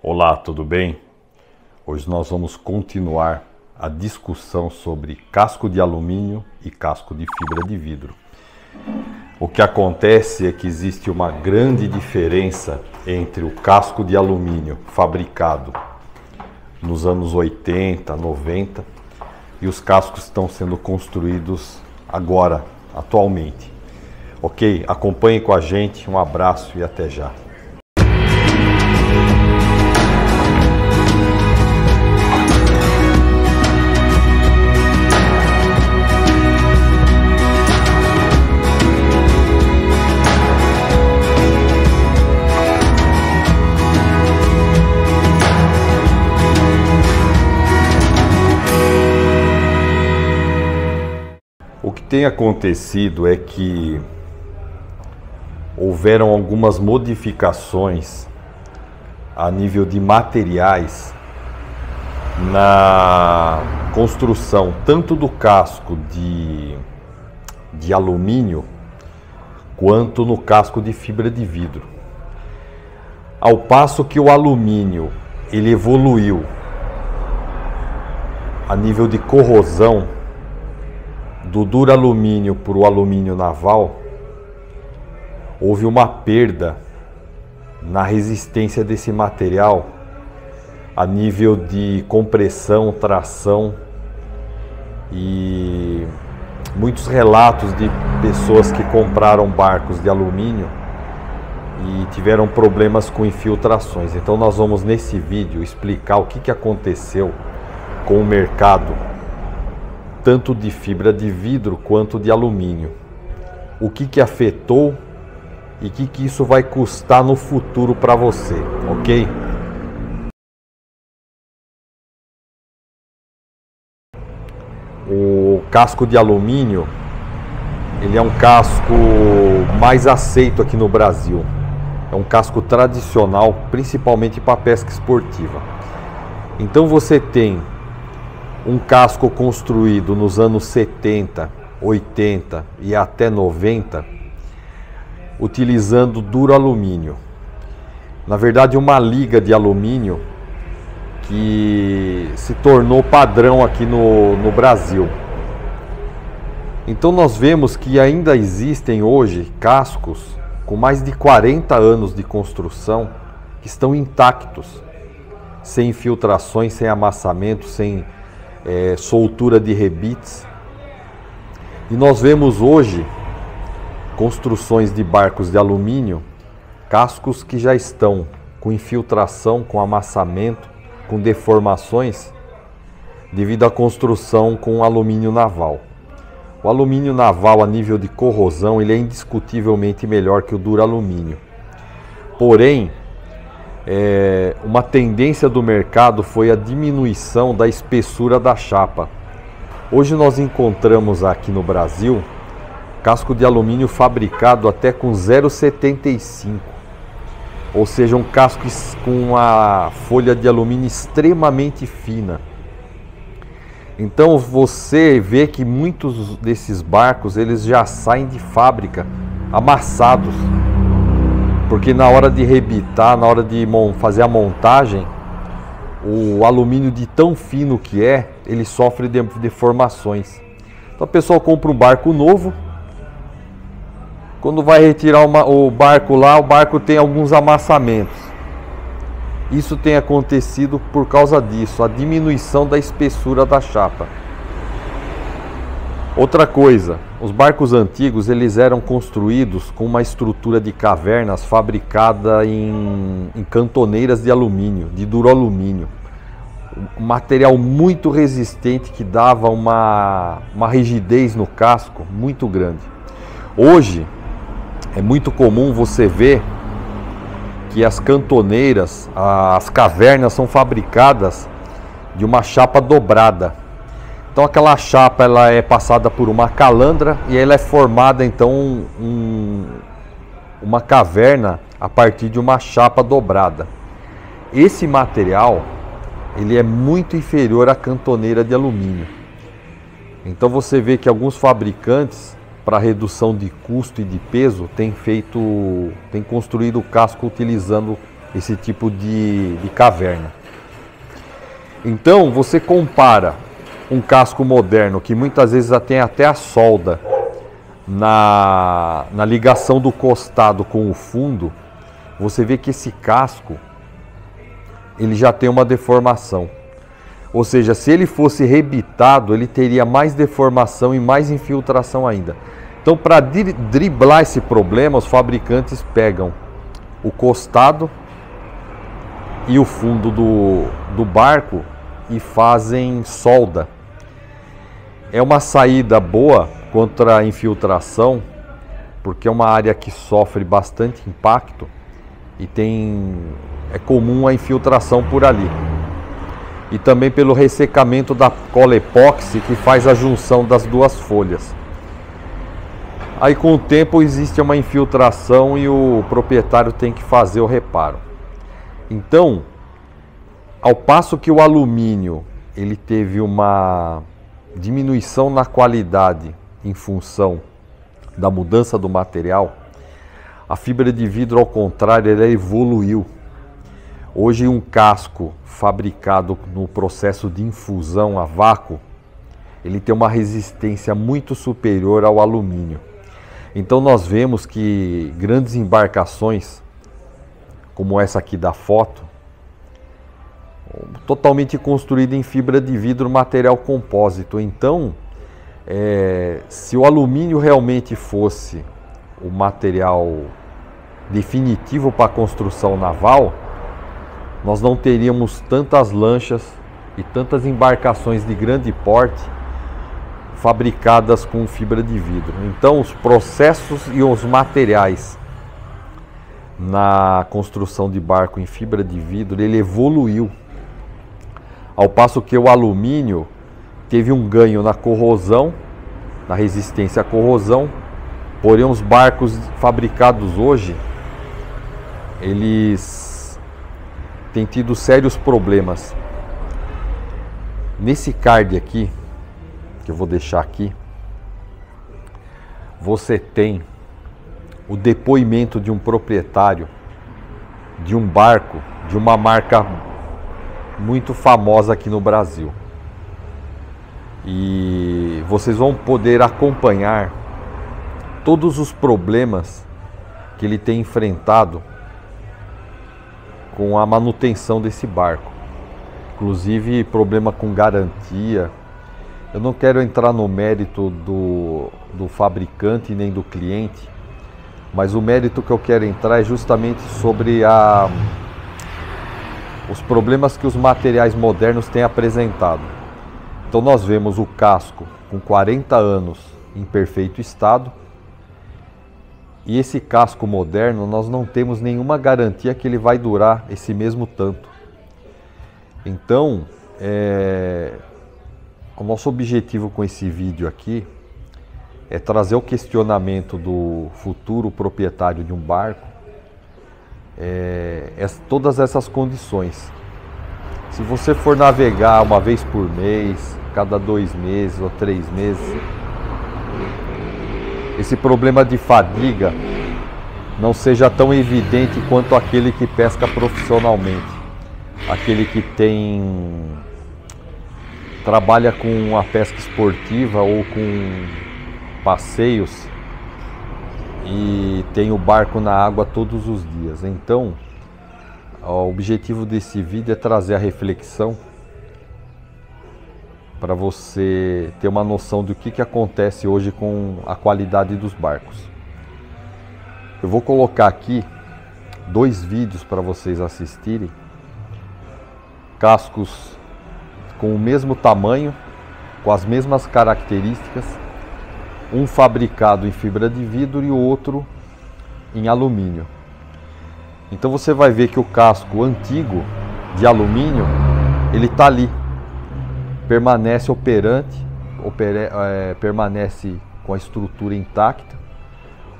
Olá, tudo bem? Hoje nós vamos continuar a discussão sobre casco de alumínio e casco de fibra de vidro. O que acontece é que existe uma grande diferença entre o casco de alumínio fabricado nos anos 80, 90 e os cascos que estão sendo construídos agora, atualmente. Ok? Acompanhe com a gente, um abraço e até já. O que tem acontecido é que houveram algumas modificações a nível de materiais na construção tanto do casco de alumínio quanto no casco de fibra de vidro. Ao passo que o alumínio ele evoluiu a nível de corrosão do duralumínio para o alumínio naval, houve uma perda na resistência desse material a nível de compressão, tração, e muitos relatos de pessoas que compraram barcos de alumínio e tiveram problemas com infiltrações. Então nós vamos nesse vídeo explicar o que aconteceu com o mercado tanto de fibra de vidro quanto de alumínio, o que afetou e o que isso vai custar no futuro para você, ok? O casco de alumínio, ele é um casco mais aceito aqui no Brasil. É um casco tradicional, principalmente para pesca esportiva. Então você tem um casco construído nos anos 70, 80 e até 90, utilizando duralumínio. Na verdade, uma liga de alumínio que se tornou padrão aqui no Brasil. Então nós vemos que ainda existem hoje cascos com mais de 40 anos de construção que estão intactos, sem infiltrações, sem amassamento, sem soltura de rebites. E nós vemos hoje construções de barcos de alumínio, cascos que já estão com infiltração, com amassamento, com deformações, devido à construção com alumínio naval. O alumínio naval, a nível de corrosão, ele é indiscutivelmente melhor que o duralumínio. Porém, uma tendência do mercado foi a diminuição da espessura da chapa. Hoje nós encontramos aqui no Brasil casco de alumínio fabricado até com 0,75, ou seja, um casco com a folha de alumínio extremamente fina. Então você vê que muitos desses barcos eles já saem de fábrica amassados, porque na hora de rebitar, na hora de fazer a montagem, o alumínio de tão fino que ele sofre deformações. Então a pessoa compra um barco novo, quando vai retirar o barco lá, o barco tem alguns amassamentos. Isso tem acontecido por causa disso, a diminuição da espessura da chapa. Outra coisa, os barcos antigos eles eram construídos com uma estrutura de cavernas fabricada em cantoneiras de alumínio, de duralumínio. Um material muito resistente que dava uma rigidez no casco muito grande. Hoje é muito comum você ver que as cantoneiras, as cavernas são fabricadas de uma chapa dobrada. Então aquela chapa ela é passada por uma calandra e ela é formada então uma caverna a partir de uma chapa dobrada. Esse material ele é muito inferior à cantoneira de alumínio. Então você vê que alguns fabricantes, para redução de custo e de peso, têm construído o casco utilizando esse tipo de caverna. Então você compara um casco moderno que muitas vezes tem até a solda na ligação do costado com o fundo, você vê que esse casco ele já tem uma deformação. Ou seja, se ele fosse rebitado, ele teria mais deformação e mais infiltração ainda. Então, para driblar esse problema, os fabricantes pegam o costado e o fundo do barco e fazem solda. É uma saída boa contra a infiltração, porque é uma área que sofre bastante impacto e é comum a infiltração por ali. E também pelo ressecamento da cola epóxi que faz a junção das duas folhas. Aí com o tempo existe uma infiltração e o proprietário tem que fazer o reparo. Então, ao passo que o alumínio ele teve uma diminuição na qualidade em função da mudança do material, a fibra de vidro, ao contrário, ela evoluiu. Hoje um casco fabricado no processo de infusão a vácuo, ele tem uma resistência muito superior ao alumínio. Então nós vemos que grandes embarcações, como essa aqui da foto, totalmente construída em fibra de vidro, material compósito. Então, se o alumínio realmente fosse o material definitivo para a construção naval, nós não teríamos tantas lanchas e tantas embarcações de grande porte fabricadas com fibra de vidro. Então, os processos e os materiais na construção de barco em fibra de vidro, ele evoluiu. Ao passo que o alumínio teve um ganho na corrosão, na resistência à corrosão, porém os barcos fabricados hoje, eles têm tido sérios problemas. Nesse card aqui, que eu vou deixar aqui, você tem o depoimento de um proprietário de um barco, de uma marca muito famosa aqui no Brasil. E vocês vão poder acompanhar todos os problemas que ele tem enfrentado com a manutenção desse barco, inclusive problema com garantia. Eu não quero entrar no mérito do fabricante nem do cliente, mas o mérito que eu quero entrar é justamente sobre os problemas que os materiais modernos têm apresentado. Então nós vemos o casco com 40 anos em perfeito estado, e esse casco moderno nós não temos nenhuma garantia que ele vai durar esse mesmo tanto. Então, o nosso objetivo com esse vídeo aqui é trazer o questionamento do futuro proprietário de um barco, todas essas condições. Se você for navegar uma vez por mês, cada 2 meses ou 3 meses, esse problema de fadiga não seja tão evidente quanto aquele que pesca profissionalmente, aquele que trabalha com a pesca esportiva ou com passeios e tem o barco na água todos os dias. Então, o objetivo desse vídeo é trazer a reflexão para você ter uma noção do que acontece hoje com a qualidade dos barcos. Eu vou colocar aqui 2 vídeos para vocês assistirem, cascos com o mesmo tamanho, com as mesmas características, um fabricado em fibra de vidro e o outro em alumínio. Então você vai ver que o casco antigo de alumínio, ele está ali, permanece operante, permanece com a estrutura intacta.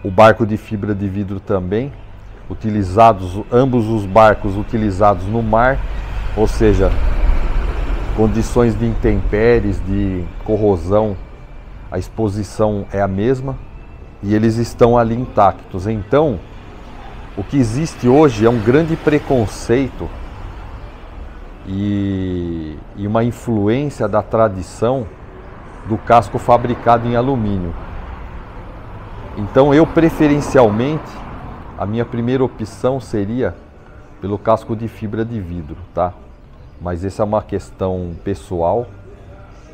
O barco de fibra de vidro também, ambos os barcos utilizados no mar, ou seja, condições de intempéries, de corrosão, a exposição é a mesma e eles estão ali intactos. Então, O que existe hoje é um grande preconceito e uma influência da tradição do casco fabricado em alumínio. Então eu preferencialmente, a minha primeira opção seria pelo casco de fibra de vidro, tá? Mas essa é uma questão pessoal.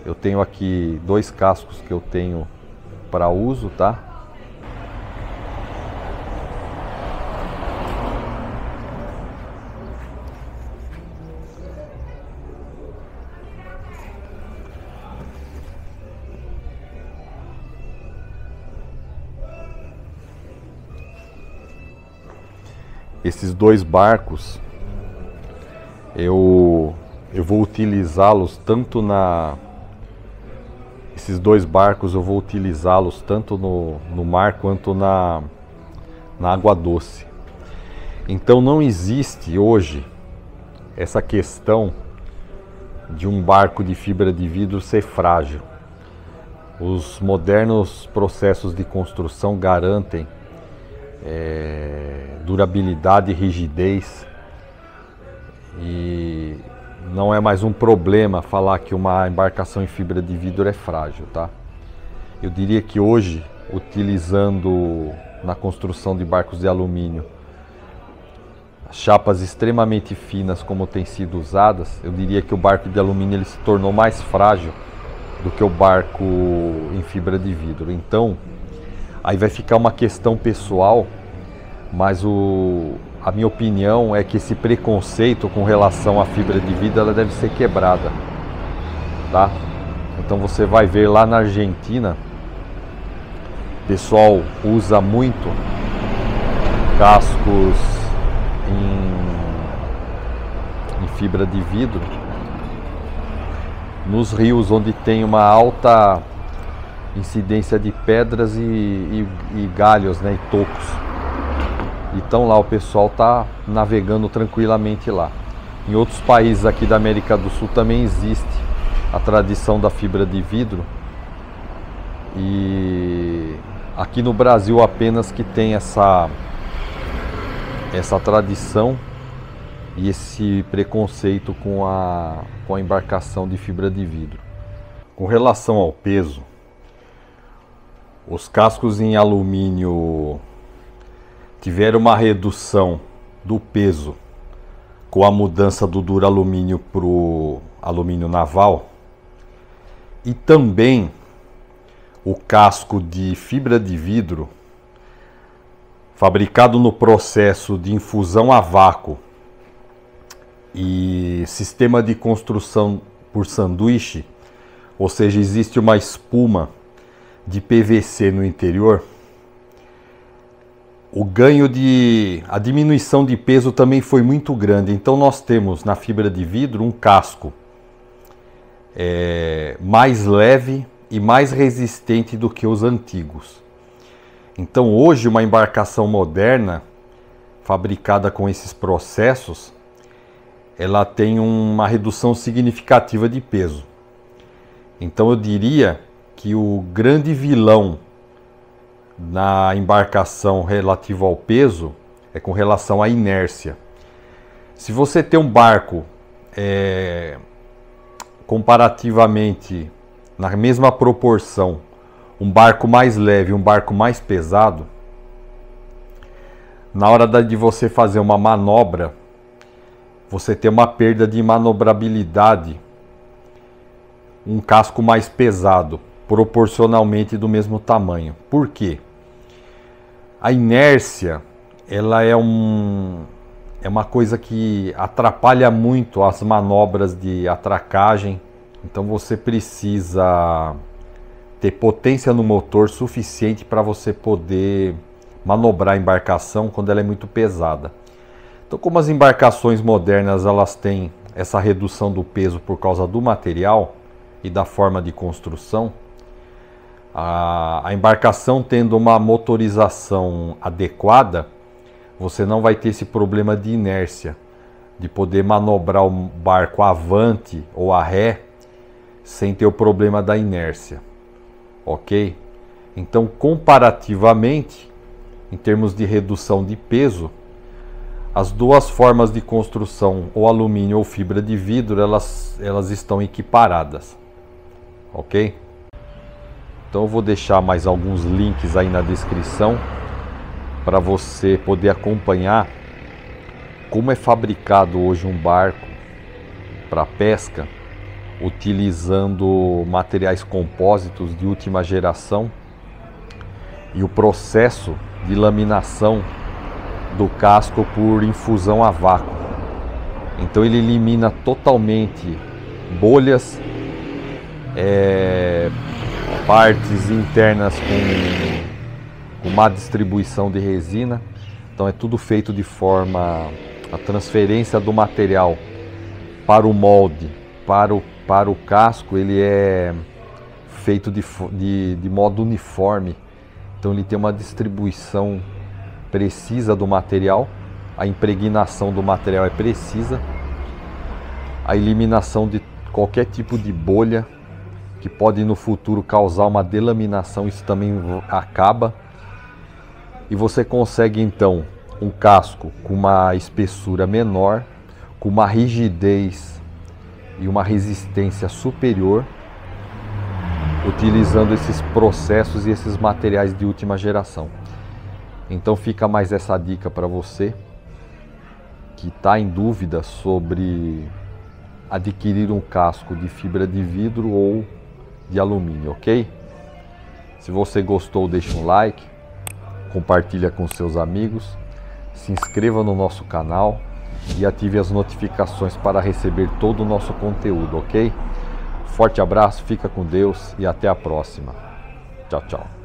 Eu tenho aqui 2 cascos que eu tenho para uso, tá? Esses 2 barcos eu vou utilizá-los tanto esses 2 barcos eu vou utilizá-los tanto no mar quanto na água doce. Então não existe hoje essa questão de um barco de fibra de vidro ser frágil. Os modernos processos de construção garantem durabilidade e rigidez, e não é mais um problema falar que uma embarcação em fibra de vidro é frágil, tá? Eu diria que hoje, utilizando na construção de barcos de alumínio chapas extremamente finas como têm sido usadas, eu diria que o barco de alumínio ele se tornou mais frágil do que o barco em fibra de vidro. Então, aí vai ficar uma questão pessoal, mas a minha opinião é que esse preconceito com relação à fibra de vidro ela deve ser quebrada, tá? Então você vai ver lá na Argentina, o pessoal usa muito cascos em fibra de vidro nos rios onde tem uma alta incidência de pedras e galhos, né, e tocos. Então lá o pessoal está navegando tranquilamente lá. Em outros países aqui da América do Sul também existe a tradição da fibra de vidro, e aqui no Brasil apenas que tem essa tradição e esse preconceito com a embarcação de fibra de vidro. Com relação ao peso, os cascos em alumínio tiveram uma redução do peso com a mudança do duralumínio para o alumínio naval, e também o casco de fibra de vidro fabricado no processo de infusão a vácuo e sistema de construção por sanduíche, ou seja, existe uma espuma de PVC no interior. A diminuição de peso também foi muito grande. Então nós temos na fibra de vidro um casco mais leve e mais resistente do que os antigos. Então hoje uma embarcação moderna fabricada com esses processos, ela tem uma redução significativa de peso. Então eu diria que o grande vilão na embarcação relativo ao peso é com relação à inércia. Se você tem um barco comparativamente na mesma proporção, um barco mais leve e um barco mais pesado, na hora de você fazer uma manobra, você tem uma perda de manobrabilidade, um casco mais pesado, proporcionalmente do mesmo tamanho. Por quê? A inércia, ela é uma coisa que atrapalha muito as manobras de atracagem. Então você precisa ter potência no motor suficiente para você poder manobrar a embarcação quando ela é muito pesada. Então, como as embarcações modernas elas têm essa redução do peso por causa do material e da forma de construção, a embarcação tendo uma motorização adequada, você não vai ter esse problema de inércia, de poder manobrar o barco avante ou a ré sem ter o problema da inércia, ok? Então, comparativamente, em termos de redução de peso, As duas formas de construção, ou alumínio ou fibra de vidro, elas estão equiparadas, ok? Então eu vou deixar mais alguns links aí na descrição para você poder acompanhar como é fabricado hoje um barco para pesca, utilizando materiais compósitos de última geração e o processo de laminação do casco por infusão a vácuo. Então ele elimina totalmente bolhas, partes internas com má distribuição de resina. Então é tudo feito de forma, a transferência do material para o molde, para o casco, ele é feito de modo uniforme. Então ele tem uma distribuição precisa do material, a impregnação do material é precisa, a eliminação de qualquer tipo de bolha que pode no futuro causar uma delaminação, isso também acaba, e você consegue então um casco com uma espessura menor, com uma rigidez e uma resistência superior, utilizando esses processos e esses materiais de última geração. Então fica mais essa dica para você que está em dúvida sobre adquirir um casco de fibra de vidro ou de alumínio, ok? Se você gostou, deixa um like, compartilha com seus amigos, se inscreva no nosso canal e ative as notificações para receber todo o nosso conteúdo, ok? Forte abraço, fica com Deus e até a próxima. Tchau, tchau.